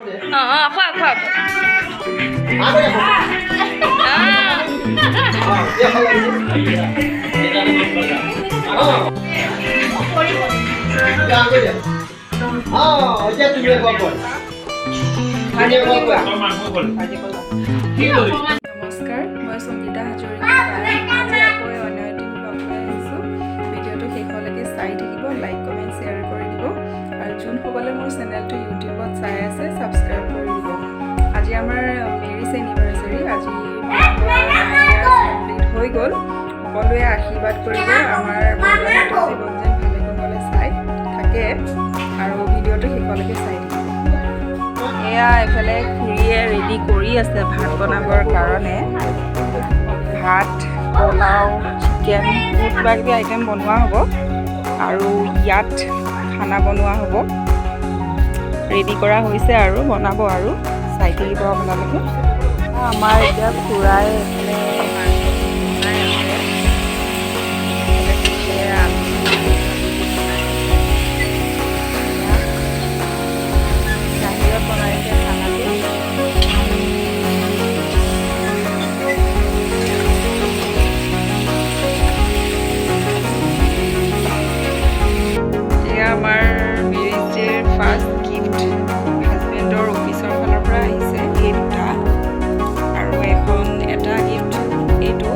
khoa khoa নমস্কাৰ মই সংগীতা হাজৰিকা আজি আকৌ অন্য এদিন লগ লৈ আহিছোঁ ভিডিঅ'টো শেষলৈকে চাই থাকিব লাইক কমেণ্ট শ্বেয়াৰ কৰি দিব আৰু যোনসকলে মোৰ চেনেলটো ইউটিউবত চাই আছে ছাবস্ক্ৰাইব কৰি দিব আজি আমাৰ মেৰিজ এনিভাৰ্চাৰী আজি কমপ্লিট হৈ গ'ল সকলোৱে আশীৰ্বাদ কৰিব আমাৰ বৰমাহঁতৰ জীৱন যেন ভালে কুশলে চাই থাকে আৰু ভিডিঅ'টো শেষলৈকে চাই থাকিব এয়া এফালে খুৰীয়ে ৰেডি কৰি আছে ভাত বনাবৰ কাৰণে ভাত পোলাও চিকেন বহুত কিবা কিবি আইটেম বনোৱা হ'ব আৰু ইয়াত খানা বনোৱা হ'ব ৰেডি কৰা হৈছে আৰু বনাব আৰু চাই থাকিব আপোনালোকে আমাৰ এতিয়া খুৰাই এফালে আমাৰ মেৰিজৰ ফাৰ্ষ্ট গিফ্ট হাজবেণ্ডৰ অফিচৰ ফালৰ পৰা আহিছে এই দুটা আৰু এটা গিফ্ট এইটো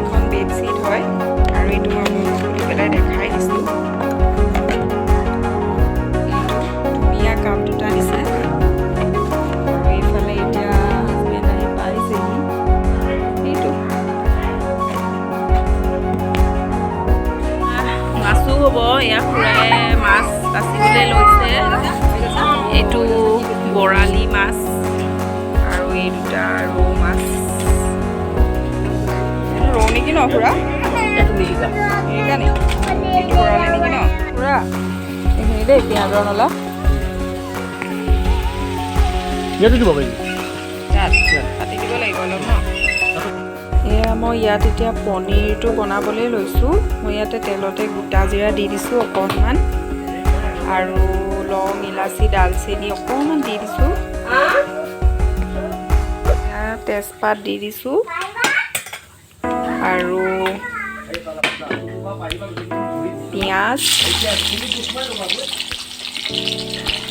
এখন বেডশ্বীট হয় আৰু এইটো মই খুলি পেলাই দেখাই দিছোঁ ধুনীয়া কাপ দুটা দিছে আৰু এইফালে এতিয়া হাজবেণ্ড আহি পাইছেহি এইটো মাছো হ'ব ইয়াৰ খুৰাই মাছ বাচিবলৈ লৈছে এইটো বৰালি মাছ আৰু এই দুটা ৰৌ মাছ ৰৌ নেকি ন খুৰা মিৰিকা নি এইটো বৰালি নেকি ন খুৰা এইখিনি দেই পিঁয়াজৰ নলা কাটি দিব লাগিব অলপ ন এয়া মই ইয়াত এতিয়া পনীৰটো বনাবলৈ লৈছোঁ মই ইয়াতে তেলতে গোটা জিৰা দি দিছোঁ অকণমান আৰু লং ইলাচি ডালচেনি অকণমান দি দিছোঁ তেজপাত দি দিছোঁ আৰু পিঁয়াজ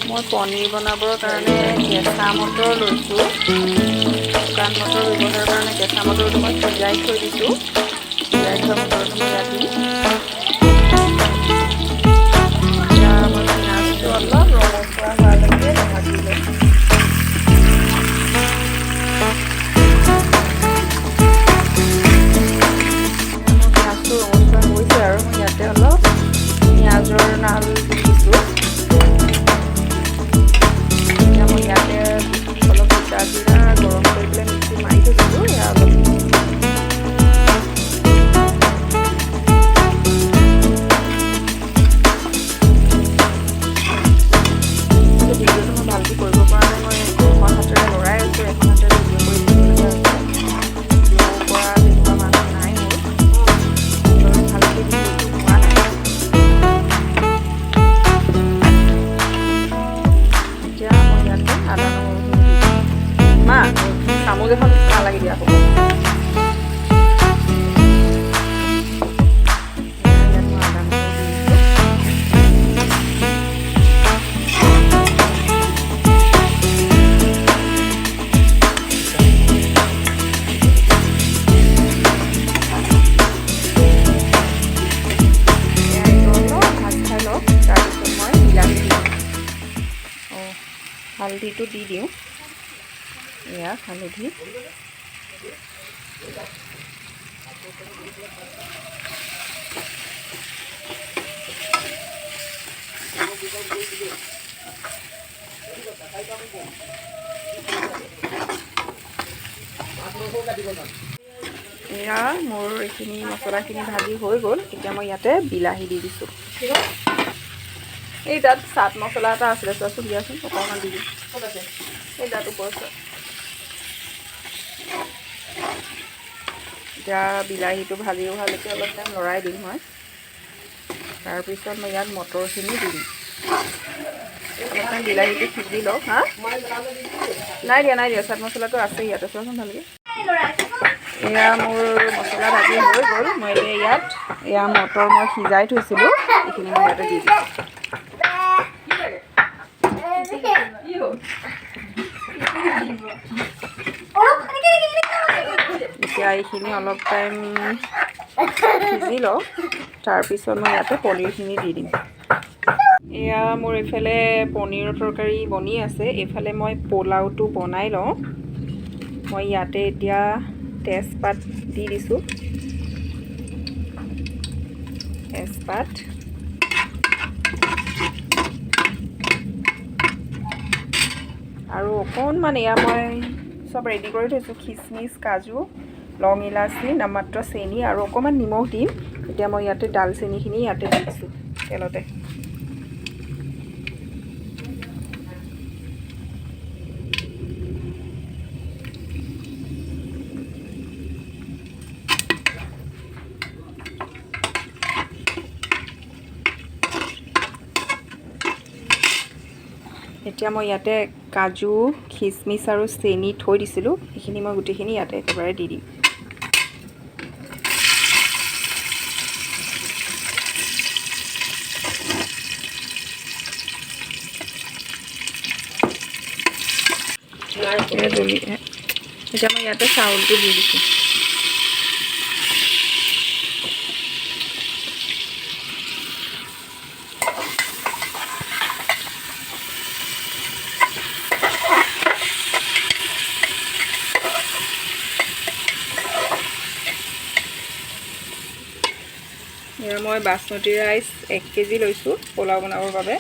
মই পনীৰ বনাবৰ কাৰণে কেঁচা মটৰ লৈছোঁ শুকান মটৰ ব্যৱহাৰৰ কাৰণে কেঁচা মটৰটো মই সিজাই থৈ দিছোঁ সিজাই থোৱা মটৰটো মই ইয়াত দিম এতিয়া মই পিঁয়াজটো অলপ ৰঙচুৱা হোৱালৈকে ভাজি ল'ম পিঁয়াজটো ৰঙচুৱা হৈছে আৰু মই ইয়াতে অলপ পিঁয়াজৰ নাল দি দিছোঁ এতিয়া মই ইয়াতে অলপ গোটা জিৰা গৰম কৰি পেলাই মিক্সি মাৰি থৈছিলোঁ এয়া অলপ ভিডিঅ'টো মই ভালকৈ কৰিব পৰা নাই মই এখন হাতেৰে লৰাই আছোঁ এখন হাতেৰে ভিডিঅ' কৰি থাকিবলগীয়া হৈছে ভিডিঅ' কৰা তেনেকুৱা মানুহ নাই মোৰ ভালকৈ ভিডিঅ'টো হোৱা নাই এতিয়া মই ইয়াতে আদা নহৰুখিনি দি দিম মা চামুচ এখন নালাগে দিয়া হ'ব ইয়াত মই আদা নহৰু দি দিছোঁ হালধিটো দি দিওঁ এয়া হালধি এয়া মোৰ এইখিনি মছলাখিনি ভাজি হৈ গ'ল এতিয়া মই ইয়াতে বিলাহী দি দিছোঁ এই তাত চাট মছলা এটা আছিলে চোৱাচোন দিয়াচোন অকণমান দি দিম এই তাত ওপৰত এতিয়া বিলাহীটো ভাজি হোৱালৈকে অলপ টাইম লৰাই দিম মই তাৰপিছত মই ইয়াত মটৰখিনি দি দিম অলপমান বিলাহীটো সিজি লওক। হা নাই দিয়া চাট মছলাটো আছে ইয়াতে, চোৱাচোন ভালকৈ। এয়া মোৰ মছলা ভাজি হৈ গ'ল। মই এতিয়া ইয়াত এয়া মটৰ মই সিজাই থৈছিলোঁ, এইখিনি মই ইয়াতে দি দিছোঁ। এতিয়া এইখিনি অলপ টাইম সিজি লওক, তাৰপিছত মই ইয়াতে পনীৰখিনি দি দিম। এয়া মোৰ এইফালে পনীৰৰ তৰকাৰী বনি আছে, এইফালে মই পোলাওটো বনাই লওঁ। মই ইয়াতে এতিয়া তেজপাত দি দিছোঁ, তেজপাত আৰু অকণমান এয়া মই চব ৰেডি কৰি থৈছোঁ, খিচমিচ, কাজু, লং ইলাচি, নামমাত্ৰ চেনি আৰু অকণমান নিমখ দিম। এতিয়া মই ইয়াতে ডালচেনিখিনি ইয়াতে দি দিছোঁ তেলতে। এতিয়া মই ইয়াতে কাজু, খিচমিচ আৰু চেনি থৈ দিছিলোঁ, সেইখিনি মই গোটেইখিনি ইয়াতে একেবাৰে দি দিম। এতিয়া মই ইয়াতে চাউলটো দি দিছোঁ। মই বাচমতি ৰাইচ 1 কেজি লৈছোঁ পোলাও বনাবৰ বাবে,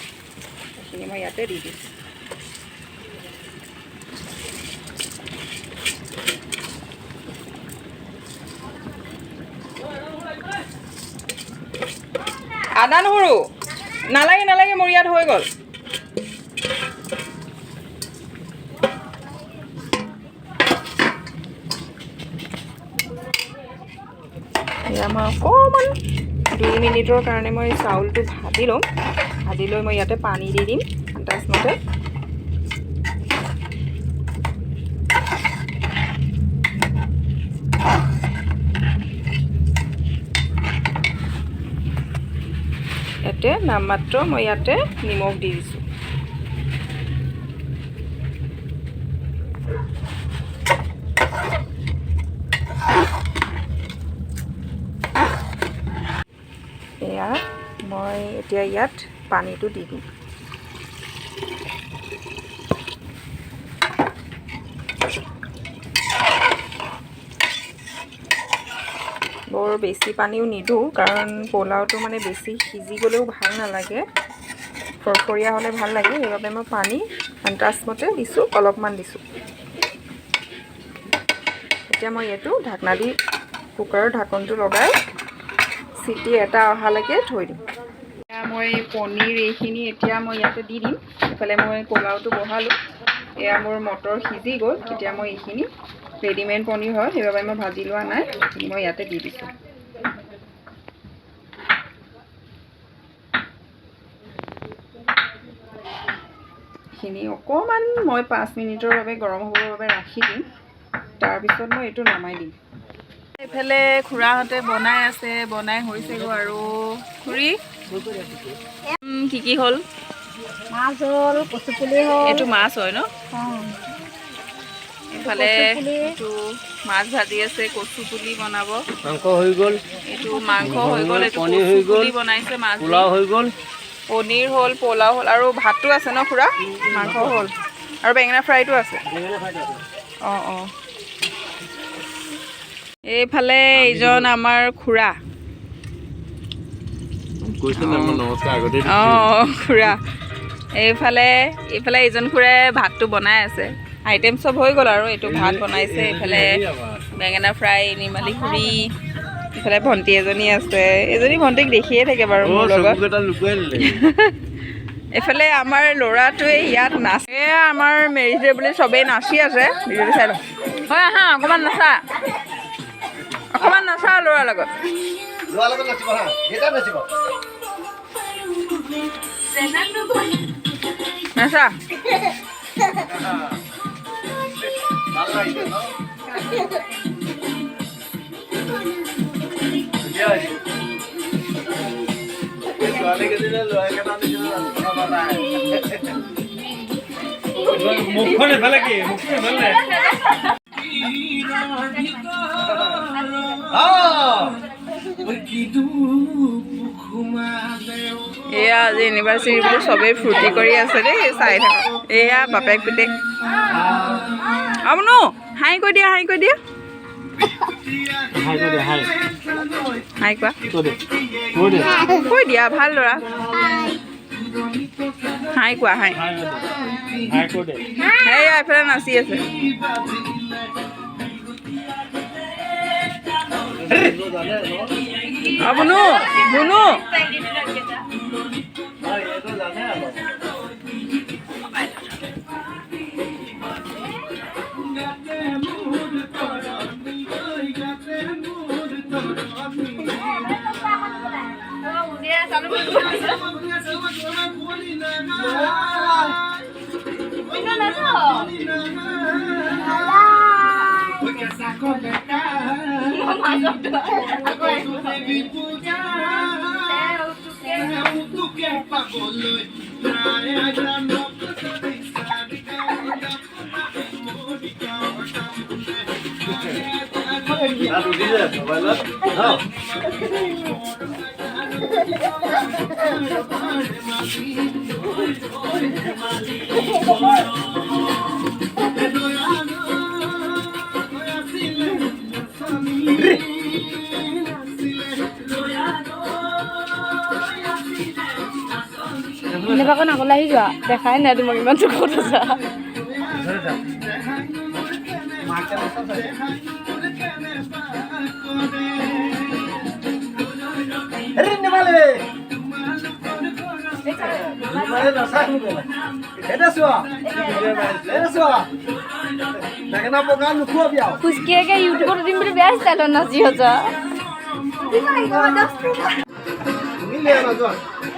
সেইখিনি মই ইয়াতে দি দিছোঁ। আদা নহৰু নালাগে, মোৰ ইয়াত হৈ গ'ল। এয়া মই অকণমান 2 মিনিটৰ কাৰণে মই চাউলটো ভাজি ল'ম। ভাজি লৈ মই ইয়াতে পানী দি দিম আন্দাজমতে। ইয়াতে নামমাত্ৰ মই ইয়াতে নিমখ দি দিছোঁ। এয়া মই এতিয়া ইয়াত পানীটো দি দিম। বৰ বেছি পানীও নিদিওঁ, কাৰণ পোলাওটো মানে বেছি সিজি গ'লেও ভাল নালাগে, ফৰফৰীয়া হ'লে ভাল লাগে। সেইবাবে মই পানী আন্দাজমতে দিছোঁ, অলপমান দিছোঁ। এতিয়া মই এইটো ঢাকনা দি কুকাৰৰ ঢাকনটো লগাই চিটি এটা অহালৈকে থৈ দিম। এতিয়া মই পনীৰ এইখিনি এতিয়া মই ইয়াতে দি দিম। ইফালে মই পোলাওটো বহালোঁ, এয়া মোৰ মটৰ সিজি গ'ল। এতিয়া মই এইখিনি ৰেডিমেড পনীৰ হয়, সেইবাবে মই ভাজি লোৱা নাই, এইখিনি মই ইয়াতে দি দিছোঁ। এইখিনি অকণমান মই 5 মিনিটৰ বাবে গৰম হ'বৰ বাবে ৰাখি দিম, তাৰপিছত মই এইটো নমাই দিম। এইফালে খুৰাহঁতে বনাই হৈছেগৈ। আৰু খুৰী কি হ'ল? মাছ হ'ল, কচুপুলি হ'ল। এইটো মাছ হয় ন? এইফালে এইটো মাছ ভাজি আছে, কচুপুলি বনাব, মাংস হৈ গ'ল, এইটো মাংস হৈ গ'ল, এইটো কচুপুলি বনাইছে, মাছ পোলাও হৈ গ'ল, পনীৰ হ'ল, পোলাও হ'ল, আৰু ভাতো আছে ন খুৰা? মাংস হ'ল আৰু বেঙেনা ফ্ৰাইটো আছে। অঁ এইফালে এইজন আমাৰ খুৰা। খুৰা এইফালে এইজন খুৰাই ভাতটো বনাই আছে। আইটেম চব হৈ গ'ল আৰু এইটো ভাত বনাইছে, এইফালে বেঙেনা ফ্ৰাই, নিৰ্মালী খুৰী, এইফালে ভণ্টি এজনী আছে। এজনী ভণ্টিক দেখিয়ে থাকে বাৰু মোৰ লগত। এইফালে আমাৰ ল'ৰাটোৱে ইয়াত নাচে, আমাৰ মেৰিজ ডে বুলি চবেই নাচি আছে। ভিডিঅ'টো চাই লওঁ। হয় আহা, অকণমান নাচা ল'ৰাৰ লগত। আচ্ছা মুখখন এফালে কি মুখখন এফালে এয়া আজি ইউনিভাৰ্চিটি বুলি চবেই ফূৰ্তি কৰি আছে দেই চাই থাকক এয়া বাপেক পিতেক আমনো হাই কৈ দিয়া হাই কৈ দিয়া হাই কোৱা কৈ দিয়া ভাল ল'ৰা হাই কোৱা হাই এয়া এফালে নাচি আছে বুনু বুনু এনেকুৱাকৈ নগলে আহি যোৱা দেখাই নাই তোমাক ইমান চুকত আছা খুচকিয়াকে ইউটিউবত দিম বুলি বেয়া ষ্টাইলত নাচি আছা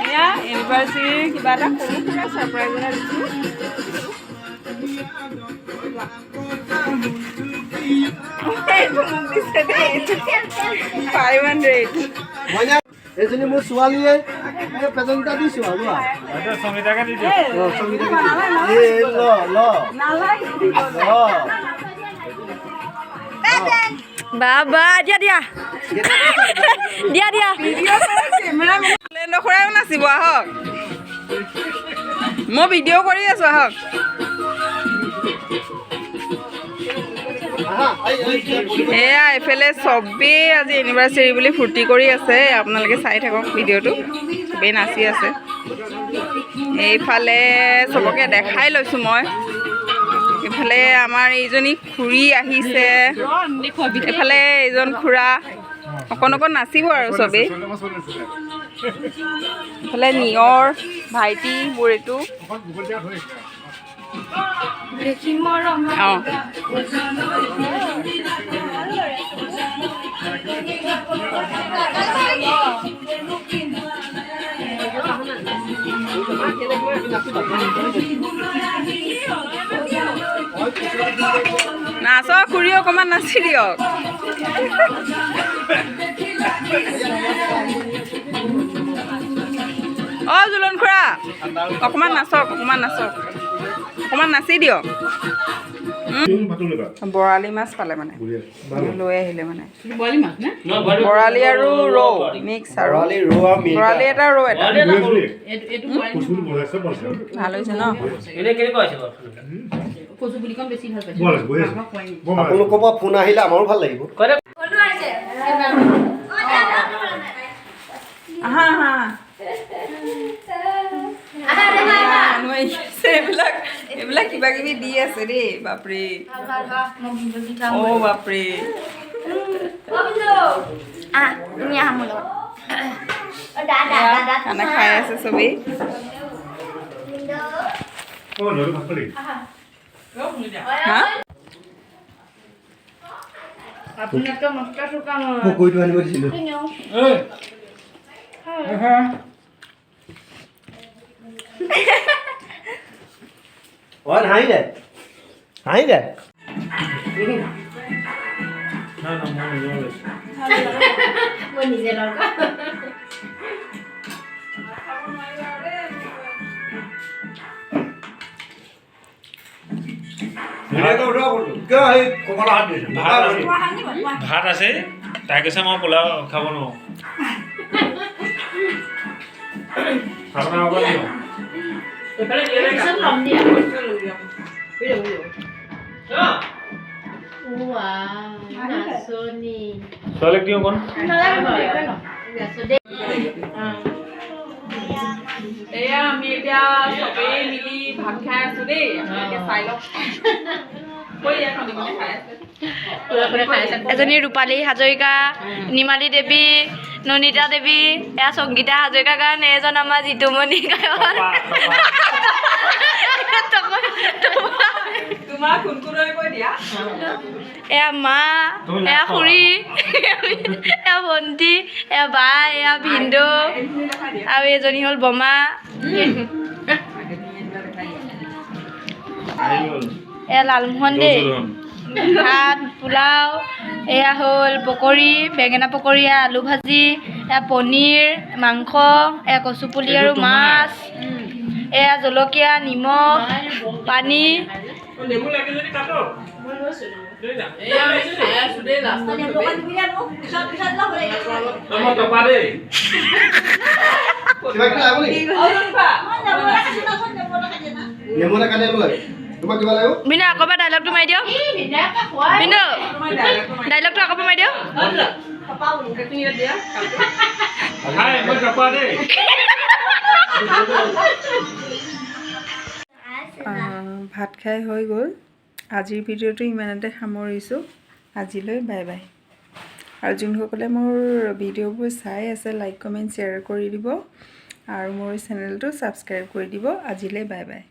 এয়া ইউনিভাৰ্চিটিৰ কিবা এটা সৰু সুৰা ছাৰপ্ৰাইজ এটা দিছোঁ 500 এজনী মোৰ ছোৱালীয়ে প্ৰেজেণ্ট এটা দিছোঁ আৰু সংগীতাকে দি দিওঁ বাবা দিয়া দিয়া দিয়া দিয়া নখৰাইও নাচিব আহক মই ভিডিঅ' কৰি আছোঁ আহক এয়া এইফালে চবেই আজি ইউনিভাৰ্চিটি বুলি ফূৰ্তি কৰি আছে আপোনালোকে চাই থাকক ভিডিঅ'টো চবেই নাচি আছে এইফালে চবকে দেখাই লৈছোঁ মই এইফালে আমাৰ এইজনী খুৰী আহিছে এইফালে এইজন খুৰা অকণ অকণ নাচিব আৰু চবেই এইফালে নিয়ৰ ভাইটি বুঢ়ীটো অঁ নাচ খুৰী অকণমান নাচি দিয়ক অঁ জুলন খুৰা অকণমান নাচক অকণমান নাচি দিয়ক বৰালি মাছ পালে মানে লৈ আহিলে মানে বৰালি আৰু ৰৌ মিক্স আৰু বৰালি এটা ৰৌ এটা ভাল হৈছে ন আপোনালোকৰ পৰা ফোন আহিলে আমাৰো ভাল লাগিব এইবিলাক কিবা কিবি দি আছে দেই বাপৰে অ' বাপৰে খানা খাই আছে চবেই পকৰীটো আনিব দিছিলোঁ অ' হাঁহি দে হাঁহি দে না না মই নিজৰ লৈছোঁ মই নিজে লগা ভাত আছে তাই কৈছে মই পোলাও খাব নোৱাৰোঁ আপোনাৰ হ'ব লাগিব ছোৱালীক দিওঁ অকণ এয়া আমি এতিয়া চবেই মিলি ভাত খাই আছো দেই আপোনালোকে চাই লওক কৈ দিয়া খালি মানে খাই আছে এজনী ৰূপালী হাজৰিকা নিমালী দেৱী ননিতা দেৱী এয়া সংগীতা হাজৰিকাৰ কাৰণে এজন আমাৰ জিতুমণি গায়ক তোমাৰ কোন কোনলৈ কৈ দিয়া এয়া মা এয়া খুৰী এয়া ভণ্টি এয়া বা এয়া ভিনদেউ আৰু এজনী হ'ল বমা আহি গ'ল এয়া লালমোহন দেই ভাত পোলাও এয়া হ'ল পকৰি বেঙেনা পকৰি এয়া আলু ভাজি এয়া পনীৰ মাংস এয়া কচুপুলি আৰু মাছ এয়া জলকীয়া নিমখ পানী নেমু লাগে যদি কাটো এয়া আমি খাই আছো দেই লাষ্টত মই টপা দেই কিবা কিবা লাগিব নেকি নেমু এটা কাটি আনিব লাগে তোমাক কিবা লাগিব বিনা আকৌ এবাৰ ডাইলগটো মাৰি দিয়ক বিনু ডাইলগটো আকৌ এবাৰ মাৰি দিয়ক হাই মই টপা দেই ভাত খাই হৈ গ'ল আজিৰ ভিডিঅ'টো ইমানতে সামৰিছোঁ আজিলৈ বাই বাই আৰু যোনসকলে মোৰ ভিডিঅ'বোৰ চাই আছে লাইক কমেণ্ট শ্বেয়াৰ কৰি দিব আৰু মোৰ চেনেলটো ছাবস্ক্ৰাইব কৰি দিব আজিলৈ বাই বাই